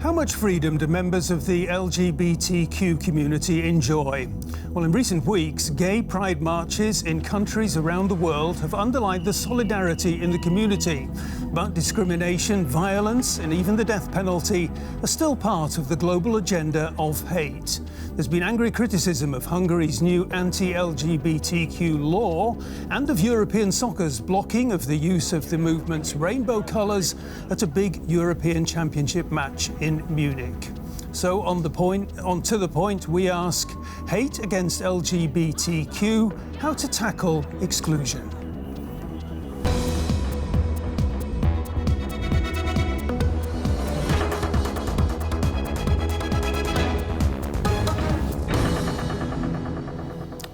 How much freedom do members of the LGBTQ community enjoy? Well, in recent weeks, gay pride marches in countries around the world have underlined the solidarity in the community. But discrimination, violence, and even the death penalty are still part of the global agenda of hate. There's been angry criticism of Hungary's new anti-LGBTQ law and of European soccer's blocking of the use of the movement's rainbow colours at a big European Championship match in Munich. So on to the point, we ask, hate against LGBTQ, how to tackle exclusion.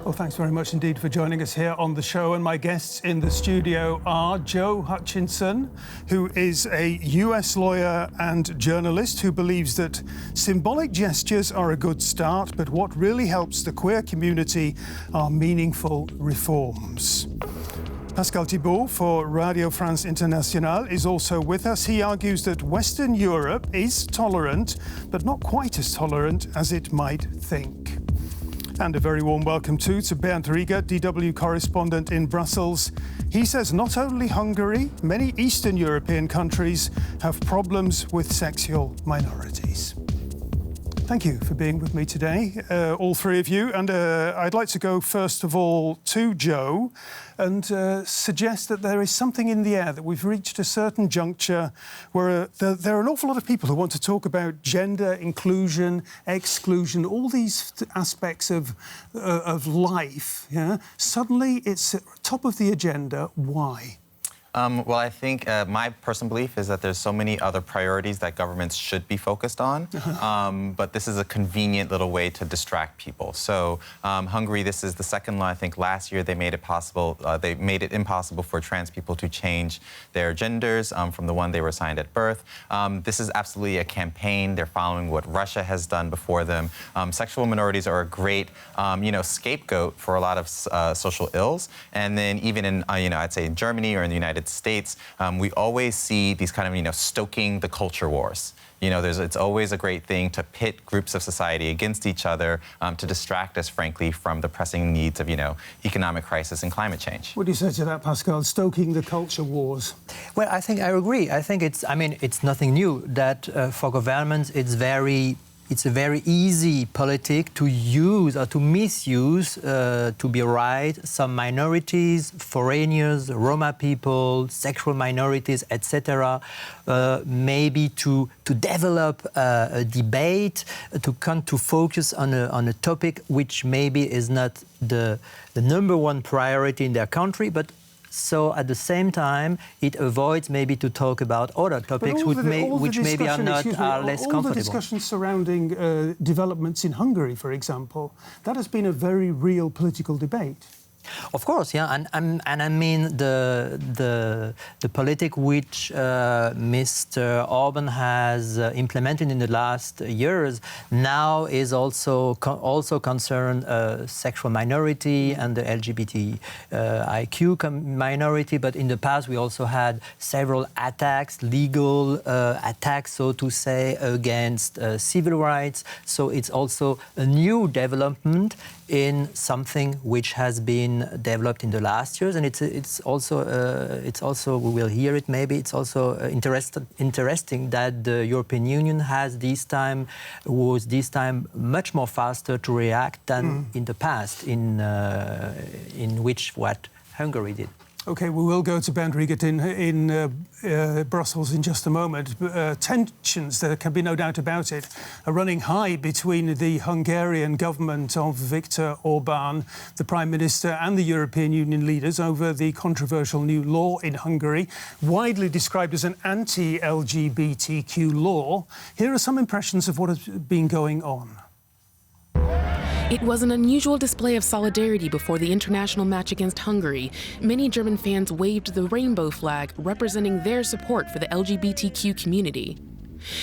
Well, thanks very much indeed for joining us here on the show. And my guests in the studio are Joe Hutchinson, who is a US lawyer and journalist who believes that symbolic gestures are a good start, but what really helps the queer community are meaningful reforms. Pascal Thibaut for Radio France Internationale is also with us. He argues that Western Europe is tolerant, but not quite as tolerant as it might think. And a very warm welcome too to Bernd Riegert, DW correspondent in Brussels. He says not only Hungary, many Eastern European countries have problems with sexual minorities. Thank you for being with me today, all three of you. And I'd like to go first of all to Joe and suggest that there is something in the air, that we've reached a certain juncture where there are an awful lot of people who want to talk about gender, inclusion, exclusion, all these aspects of life. Yeah? Suddenly it's at the top of the agenda. Why? Well, I think my personal belief is that there's so many other priorities that governments should be focused on, but this is a convenient little way to distract people. So Hungary, this is the second law. I think last year they made it impossible for trans people to change their genders from the one they were assigned at birth. This is absolutely a campaign. They're following what Russia has done before them. Sexual minorities are a great, scapegoat for a lot of social ills. And then even in, I'd say in Germany or in the United States, we always see these kind of, stoking the culture wars. It's always a great thing to pit groups of society against each other to distract us, frankly, from the pressing needs of, economic crisis and climate change. What do you say to that, Pascal, stoking the culture wars? Well, I think I agree. I think it's nothing new that for governments it's a very easy politic to use or to misuse, to be right, some minorities, foreigners, Roma people, sexual minorities, etc., maybe to develop a debate, to focus on a topic which maybe is not the number one priority in their country, but so at the same time, it avoids maybe to talk about other topics which maybe are less comfortable. All the discussions surrounding developments in Hungary, for example, that has been a very real political debate. Of course, yeah, and I mean the politic which Mr. Orban has implemented in the last years now is also concerned sexual minority and the LGBTIQ minority. But in the past, we also had several attacks, legal attacks, so to say, against civil rights. So it's also a new development in something which has been developed in the last years, and it's also we will hear it maybe. It's also interesting that the European Union was this time much more faster to react than in the past, in which what Hungary did. OK, we will go to Bernd Riegert in Brussels in just a moment. Tensions, there can be no doubt about it, are running high between the Hungarian government of Viktor Orban, the Prime Minister, and the European Union leaders over the controversial new law in Hungary, widely described as an anti-LGBTQ law. Here are some impressions of what has been going on. It was an unusual display of solidarity before the international match against Hungary. Many German fans waved the rainbow flag, representing their support for the LGBTQ community.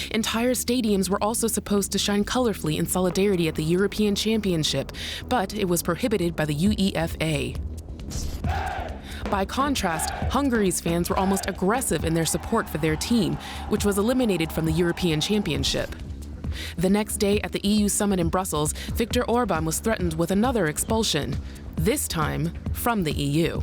Entire stadiums were also supposed to shine colorfully in solidarity at the European Championship, but it was prohibited by the UEFA. By contrast, Hungary's fans were almost aggressive in their support for their team, which was eliminated from the European Championship. The next day at the EU summit in Brussels, Viktor Orban was threatened with another expulsion, this time from the EU.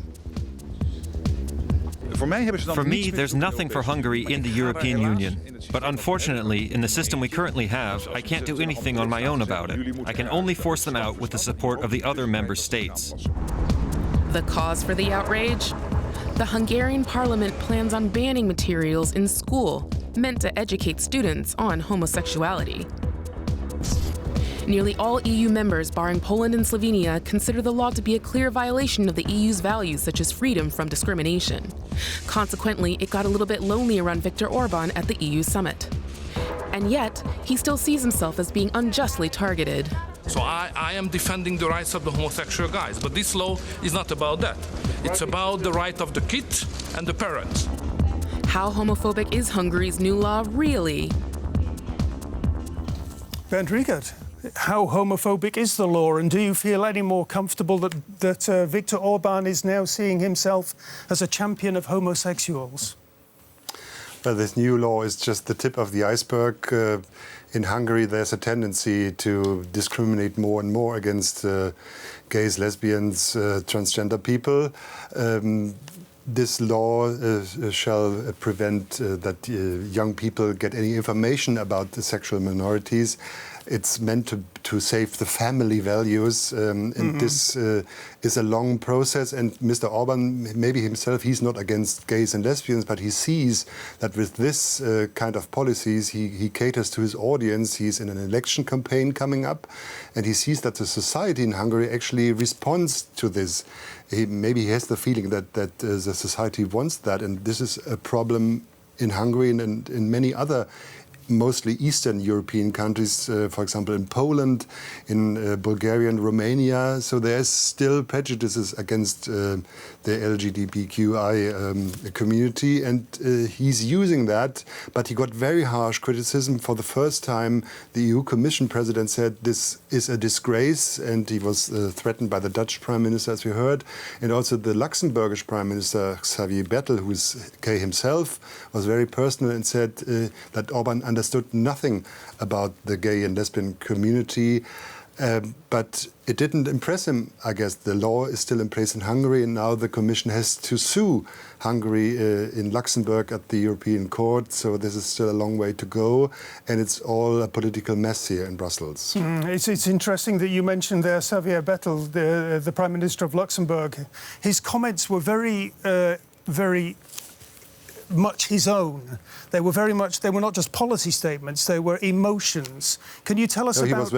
For me, there's nothing for Hungary in the European Union. But unfortunately, in the system we currently have, I can't do anything on my own about it. I can only force them out with the support of the other member states. The cause for the outrage? The Hungarian parliament plans on banning materials in school meant to educate students on homosexuality. Nearly all EU members, barring Poland and Slovenia, consider the law to be a clear violation of the EU's values such as freedom from discrimination. Consequently, it got a little bit lonely around Viktor Orban at the EU summit. And yet, he still sees himself as being unjustly targeted. So I am defending the rights of the homosexual guys, but this law is not about that. It's about the right of the kid and the parents. How homophobic is Hungary's new law really? Bernd Riegert, how homophobic is the law, and do you feel any more comfortable that Viktor Orban is now seeing himself as a champion of homosexuals? Well, this new law is just the tip of the iceberg. In Hungary, there's a tendency to discriminate more and more against gays, lesbians, transgender people. This law shall prevent that young people get any information about the sexual minorities. It's meant to save the family values, and this is a long process. And Mr. Orban, maybe himself, he's not against gays and lesbians, but he sees that with this kind of policies, he caters to his audience. He's in an election campaign coming up, and he sees that the society in Hungary actually responds to this. Maybe he has the feeling that the society wants that, and this is a problem in Hungary and in many other mostly Eastern European countries, for example, in Poland, in Bulgaria and Romania. So there's still prejudices against the LGBTQI community, and he's using that. But he got very harsh criticism. For the first time, the EU Commission President said this is a disgrace, and he was threatened by the Dutch Prime Minister, as we heard, and also the Luxembourgish Prime Minister, Xavier Bettel, who is gay himself, was very personal and said that Orban understood nothing about the gay and lesbian community. But it didn't impress him, I guess. The law is still in place in Hungary, and now the Commission has to sue Hungary in Luxembourg at the European Court. So this is still a long way to go, and it's all a political mess here in Brussels. It's interesting that you mentioned there Xavier Bettel, the Prime Minister of Luxembourg. His comments were very much his own. They were not just policy statements, they were emotions. Can you tell us about...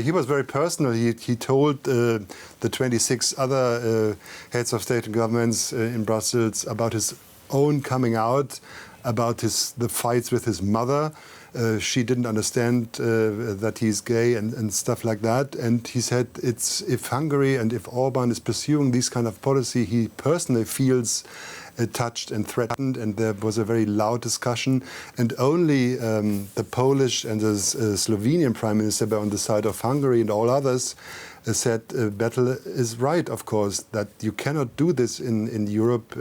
He was very personal. He told the 26 other heads of state and governments in Brussels about his own coming out, about the fights with his mother. She didn't understand that he's gay and stuff like that. And he said if Hungary and if Orban is pursuing this kind of policy, he personally feels touched and threatened, and there was a very loud discussion. And only the Polish and the Slovenian Prime Minister were on the side of Hungary, and all others said Bettel is right, of course, that you cannot do this in Europe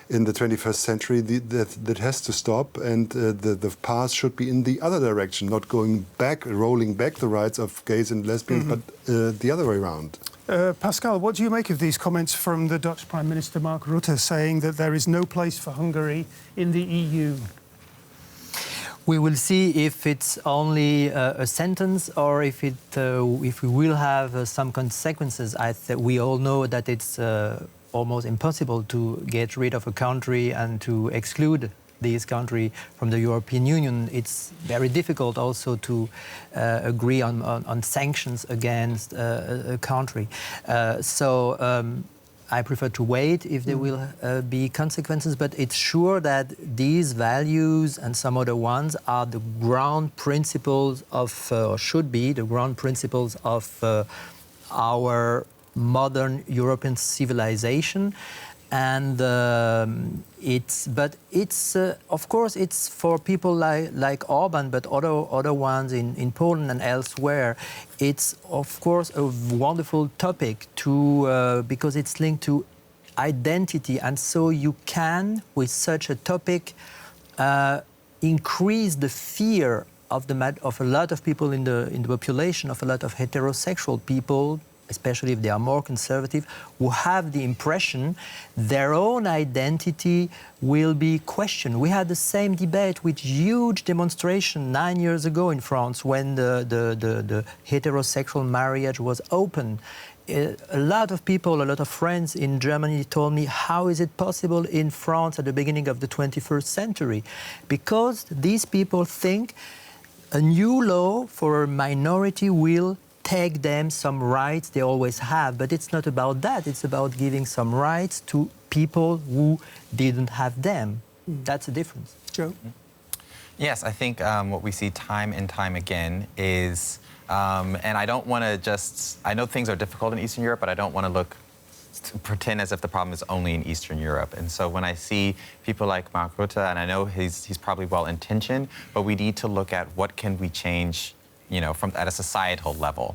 in the 21st century. That has to stop, and the path should be in the other direction, not going back, rolling back the rights of gays and lesbians, but the other way around. Pascal, what do you make of these comments from the Dutch Prime Minister Mark Rutte saying that there is no place for Hungary in the EU? We will see if it's only a sentence or if we will have some consequences. We all know that it's almost impossible to get rid of a country and to exclude this country from the European Union. It's very difficult also to agree on sanctions against a country. So I prefer to wait if there will be consequences, but it's sure that these values and some other ones are the ground principles of, or should be the ground principles of our modern European civilization. And of course it's for people like Orban, but other ones in Poland and elsewhere. It's of course a wonderful topic to because it's linked to identity, and so you can, with such a topic, increase the fear of a lot of people in the population, of a lot of heterosexual people, especially if they are more conservative, who have the impression their own identity will be questioned. We had the same debate with huge demonstration 9 years ago in France when the heterosexual marriage was open. A lot of people, a lot of friends in Germany told me, how is it possible in France at the beginning of the 21st century? Because these people think a new law for a minority will take them some rights they always have. But it's not about that. It's about giving some rights to people who didn't have them. That's the difference. Joe? Yes, I think what we see time and time again is, and I don't want to just, I know things are difficult in Eastern Europe, but I don't want to pretend as if the problem is only in Eastern Europe. And so when I see people like Mark Rutte, and I know he's probably well-intentioned, but we need to look at what can we change, you know, at a societal level,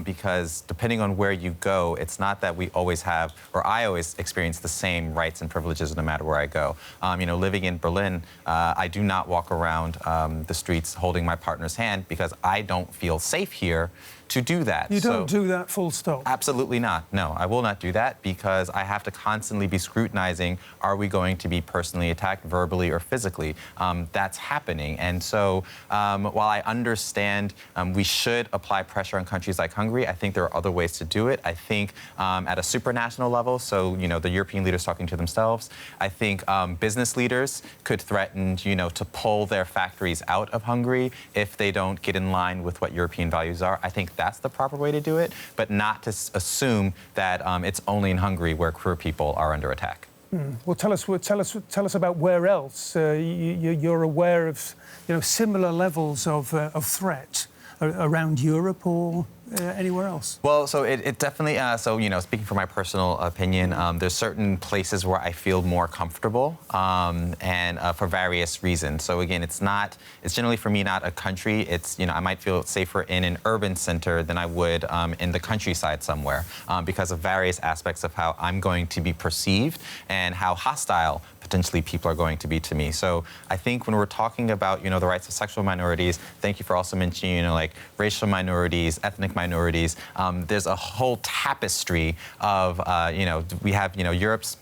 because depending on where you go, it's not that we always have, or I always experience the same rights and privileges no matter where I go. You know, living in Berlin, I do not walk around the streets holding my partner's hand because I don't feel safe here to do that. You don't do that full stop? Absolutely not. No, I will not do that because I have to constantly be scrutinizing, are we going to be personally attacked verbally or physically? That's happening. And so while I understand we should apply pressure on countries like Hungary, I think there are other ways to do it. I think at a supranational level, so, you know, the European leaders talking to themselves, I think business leaders could threaten, you know, to pull their factories out of Hungary if they don't get in line with what European values are. I think that's the proper way to do it, but not to assume that it's only in Hungary where queer people are under attack. Well, tell us about where else you're aware of, you know, similar levels of threat around Europe or anywhere else? Well, so it definitely, so, you know, speaking from my personal opinion, there's certain places where I feel more comfortable and for various reasons. So again, it's generally for me not a country. It's, you know, I might feel safer in an urban center than I would in the countryside somewhere because of various aspects of how I'm going to be perceived and how hostile potentially people are going to be to me. So I think when we're talking about, you know, the rights of sexual minorities, thank you for also mentioning, you know, like racial minorities, ethnic minorities, there's a whole tapestry of, you know, we have, you know, Europe's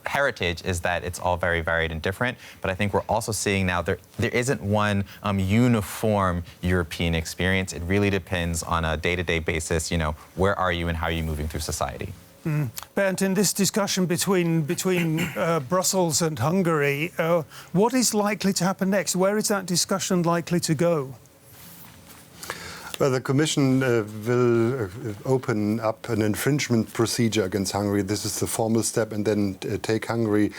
heritage is that it's all very varied and different, but I think we're also seeing now there isn't one uniform European experience. It really depends on a day-to-day basis, you know, where are you and how are you moving through society. Bernd, in this discussion between Brussels and Hungary, what is likely to happen next? Where is that discussion likely to go? Well, the Commission will open up an infringement procedure against Hungary. This is the formal step, and then take Hungary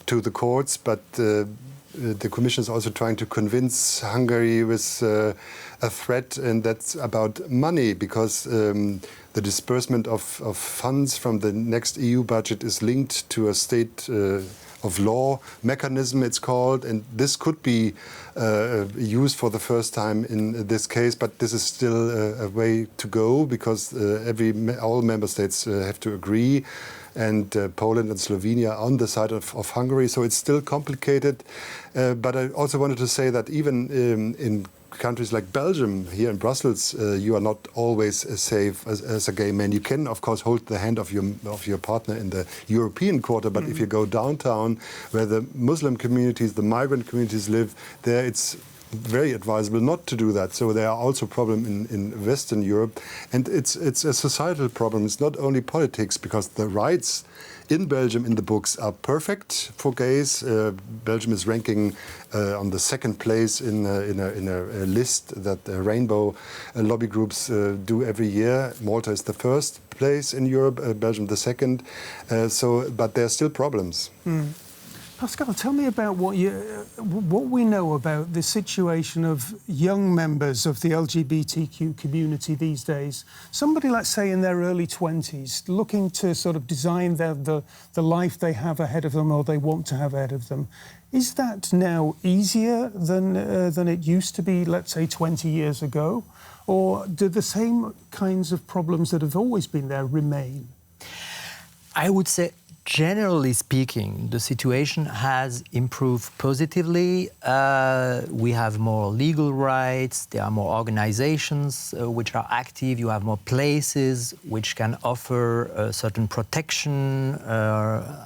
to the courts. But the Commission is also trying to convince Hungary with a threat, and that's about money, because the disbursement of funds from the next EU budget is linked to a state of law mechanism, it's called, and this could be used for the first time in this case, but this is still a way to go, because all member states have to agree, and Poland and Slovenia are on the side of Hungary, so it's still complicated. But I also wanted to say that even in countries like Belgium, here in Brussels, you are not always safe as a gay man. You can, of course, hold the hand of your partner in the European quarter, but if you go downtown, where the Muslim communities, the migrant communities live, there it's very advisable not to do that. So there are also problems in Western Europe, and it's a societal problem. It's not only politics, because the rights in Belgium in the books are perfect for gays. Belgium is ranking on the second place in a list that rainbow lobby groups do every year. Malta is the first place in Europe, Belgium the second. But there are still problems. Pascal, tell me about what we know about the situation of young members of the LGBTQ community these days. Somebody, let's say, in their early 20s, looking to sort of design the life they have ahead of them or they want to have ahead of them. Is that now easier than it used to be, let's say, 20 years ago? Or do the same kinds of problems that have always been there remain? I would say generally speaking, the situation has improved positively. We have more legal rights, there are more organizations which are active, you have more places which can offer a certain protection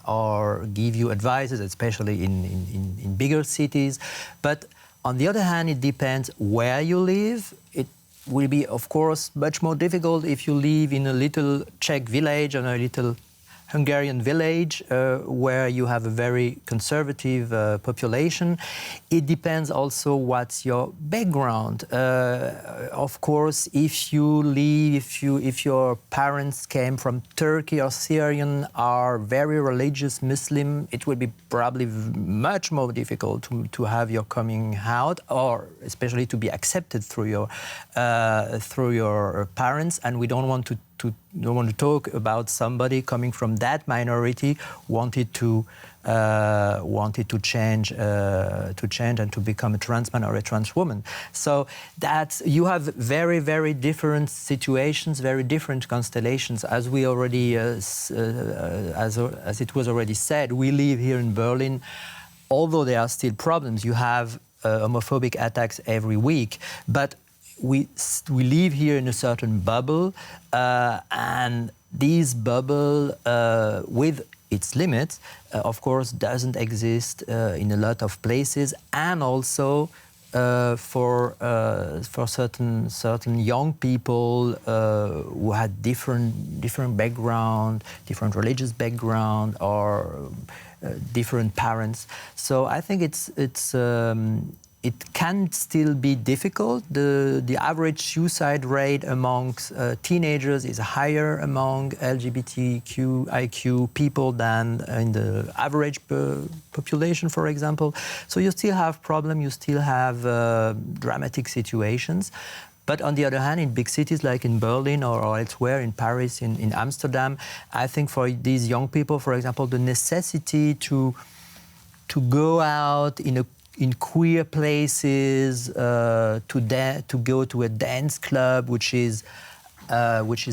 or give you advices, especially in bigger cities. But on the other hand, it depends where you live. It will be, of course, much more difficult if you live in a little Czech village or a little Hungarian village where you have a very conservative population. It depends also what's your background. Of course, if your parents came from Turkey or Syrian, are very religious Muslim, it will be probably much more difficult to have your coming out, or especially to be accepted through your parents. And we don't want to talk about somebody coming from that minority wanted to change and to become a trans man or a trans woman. So you have very, very different situations, very different constellations. As we already, as it was already said, we live here in Berlin. Although there are still problems, you have homophobic attacks every week, but we live here in a certain bubble, and this bubble, with its limits, of course, doesn't exist in a lot of places, and also for certain young people who had different background, different religious background, or different parents. So I think it can still be difficult. The average suicide rate amongst teenagers is higher among LGBTQIQ people than in the average population, for example. So you still have problems, you still have dramatic situations. But on the other hand, in big cities like in Berlin or elsewhere, in Paris, in Amsterdam, I think for these young people, for example, the necessity to go out in queer places, to go to a dance club, which is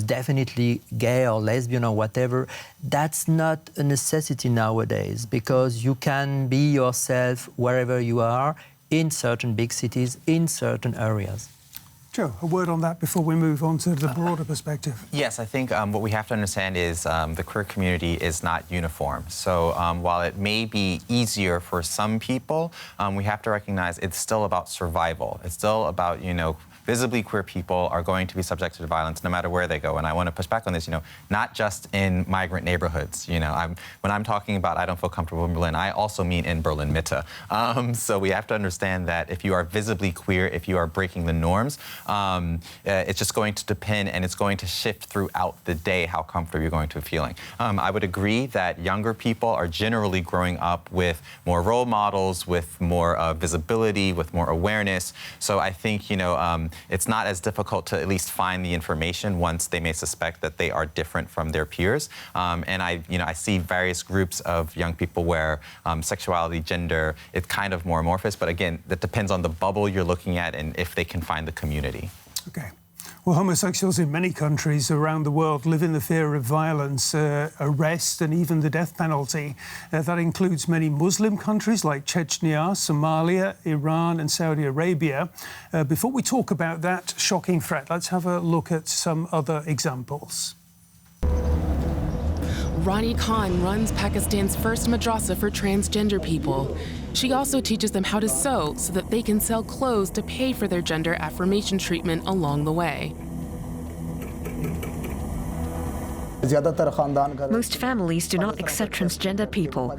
definitely gay or lesbian or whatever, that's not a necessity nowadays, because you can be yourself wherever you are, in certain big cities, in certain areas. Joe, a word on that before we move on to the broader perspective. Yes, I think what we have to understand is the queer community is not uniform. So while it may be easier for some people, we have to recognize it's still about survival. It's still about, visibly queer people are going to be subject to violence no matter where they go. And I want to push back on this, not just in migrant neighborhoods. When I'm talking about I don't feel comfortable in Berlin, I also mean in Berlin Mitte. So we have to understand that if you are visibly queer, if you are breaking the norms, it's just going to depend, and it's going to shift throughout the day how comfortable you're going to be feeling. I would agree that younger people are generally growing up with more role models, with more visibility, with more awareness. So I think, it's not as difficult to at least find the information once they may suspect that they are different from their peers. And I see various groups of young people where sexuality, gender, it's kind of more amorphous. But again, that depends on the bubble you're looking at and if they can find the community. Okay. Well, homosexuals in many countries around the world live in the fear of violence, arrest, and even the death penalty. That includes many Muslim countries like Chechnya, Somalia, Iran, and Saudi Arabia. Before we talk about that shocking threat, let's have a look at some other examples. Rani Khan runs Pakistan's first madrasa for transgender people. She also teaches them how to sew so that they can sell clothes to pay for their gender affirmation treatment along the way. Most families do not accept transgender people.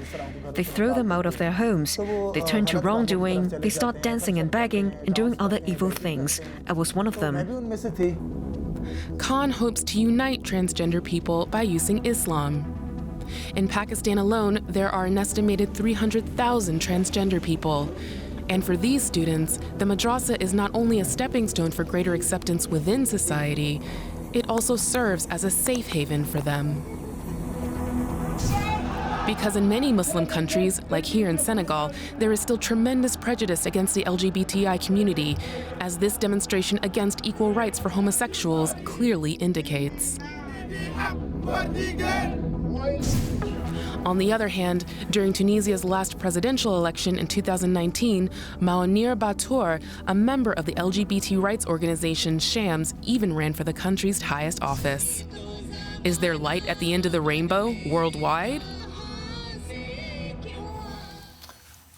They throw them out of their homes. They turn to wrongdoing. They start dancing and begging and doing other evil things. I was one of them. Khan hopes to unite transgender people by using Islam. In Pakistan alone, there are an estimated 300,000 transgender people. And for these students, the madrasa is not only a stepping stone for greater acceptance within society, it also serves as a safe haven for them. Because in many Muslim countries, like here in Senegal, there is still tremendous prejudice against the LGBTI community, as this demonstration against equal rights for homosexuals clearly indicates. On the other hand, during Tunisia's last presidential election in 2019, Mounir Batour, a member of the LGBT rights organization Shams, even ran for the country's highest office. Is there light at the end of the rainbow worldwide?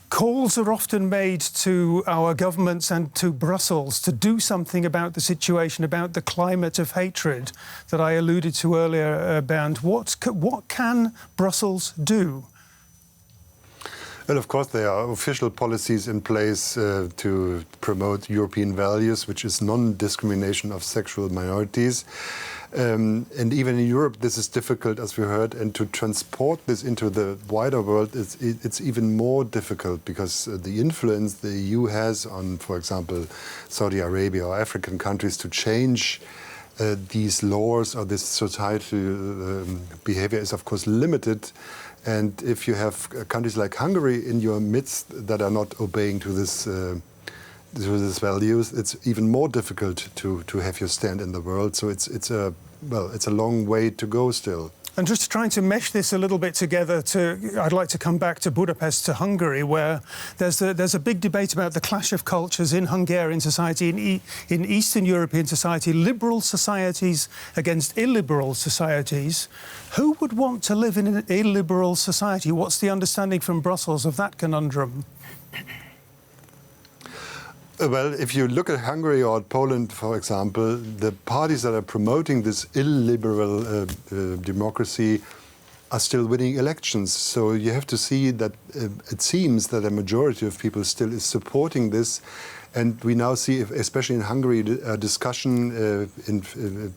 Calls are often made to our governments and to Brussels to do something about the situation, about the climate of hatred that I alluded to earlier, Bernd. What can Brussels do? Well, of course, there are official policies in place to promote European values, which is non-discrimination of sexual minorities. And even in Europe, this is difficult, as we heard, and to transport this into the wider world, it's even more difficult because the influence the EU has on, for example, Saudi Arabia or African countries to change these laws or this societal behavior is, of course, limited. And if you have countries like Hungary in your midst that are not obeying to this values, it's even more difficult to have your stand in the world. So it's a long way to go still. And just trying to mesh this a little bit together, I'd like to come back to Budapest, to Hungary, where there's a big debate about the clash of cultures in Hungarian society, in Eastern European society, liberal societies against illiberal societies. Who would want to live in an illiberal society? What's the understanding from Brussels of that conundrum? Well, if you look at Hungary or Poland, for example, the parties that are promoting this illiberal democracy are still winning elections. So you have to see that it seems that a majority of people still is supporting this. And we now see, especially in Hungary, a discussion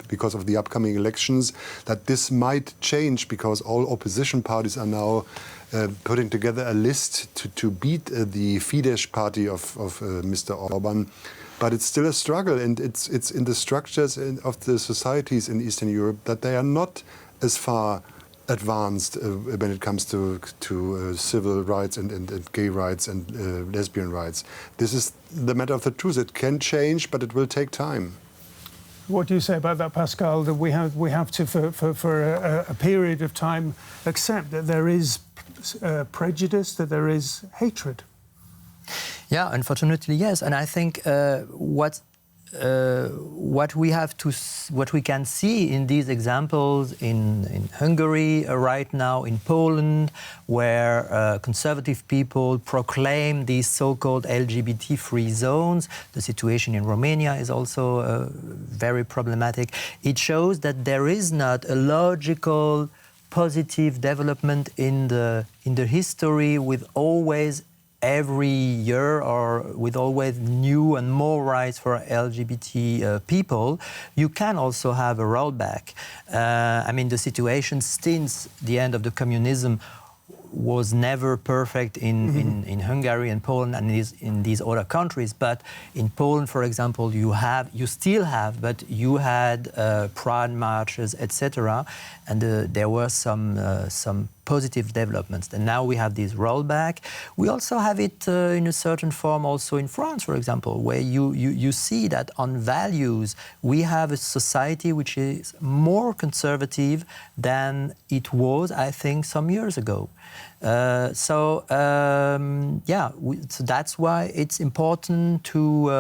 because of the upcoming elections, that this might change because all opposition parties are now putting together a list to beat the Fidesz party of Mr. Orban. But it's still a struggle, and it's in the structures of the societies in Eastern Europe that they are not as far advanced when it comes to civil rights and gay rights and lesbian rights. This is the matter of the truth. It can change, but it will take time. What do you say about that, Pascal? That we have to, for a period of time, accept that there is prejudice, that there is hatred? Yeah, unfortunately, yes. And I think what we can see in these examples in Hungary right now, in Poland, where conservative people proclaim these so-called LGBT-free zones. The situation in Romania is also very problematic. It shows that there is not a logical, positive development in the history with always every year or with always new and more rights for LGBT people. You can also have a rollback. I mean, the situation since the end of the communism was never perfect in Hungary and Poland and in these other countries. But in Poland, for example, you still have, but you had pride marches, etc. And there were some positive developments. And now we have this rollback. We also have it in a certain form also in France, for example, where you see that on values, we have a society which is more conservative than it was, I think, some years ago. So that's why it's important to,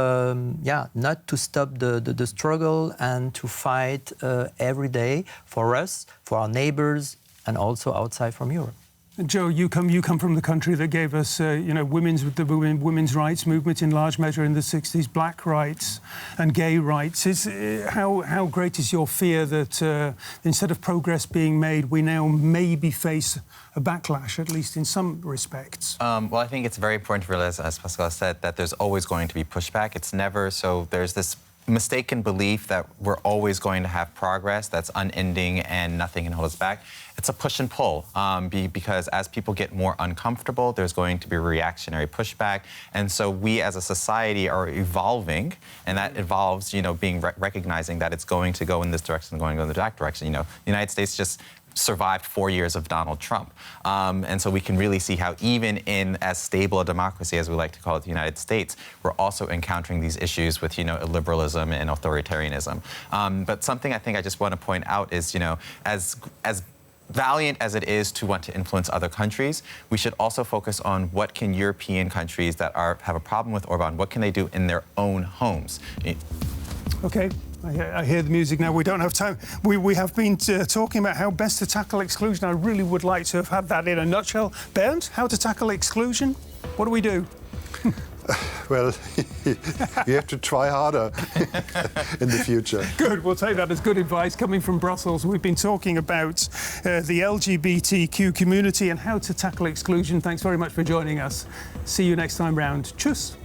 not to stop the struggle and to fight every day for us, for our neighbors, and also outside from Europe. Joe, you come from the country that gave us, women's rights movement in large measure in the 60s, black rights and gay rights. How great is your fear that instead of progress being made, we now maybe face a backlash, at least in some respects? Well, I think it's very important to realize, as Pascal said, that there's always going to be pushback. It's never so. There's this mistaken belief that we're always going to have progress that's unending and nothing can hold us back. It's a push and pull because as people get more uncomfortable, there's going to be reactionary pushback. And so we as a society are evolving, and that involves, recognizing that it's going to go in this direction, going in the that direction. The United States just survived 4 years of Donald Trump. And so we can really see how even in as stable a democracy as we like to call it, the United States, we're also encountering these issues with, illiberalism and authoritarianism. But something I think I just want to point out is, as valiant as it is to want to influence other countries, we should also focus on what can European countries that have a problem with Orban, what can they do in their own homes? Okay. I hear the music now. We don't have time. We have been talking about how best to tackle exclusion. I really would like to have had that in a nutshell. Bernd, how to tackle exclusion? What do we do? Well, you have to try harder in the future. Good. We'll take that as good advice coming from Brussels. We've been talking about the LGBTQ community and how to tackle exclusion. Thanks very much for joining us. See you next time round. Tschüss.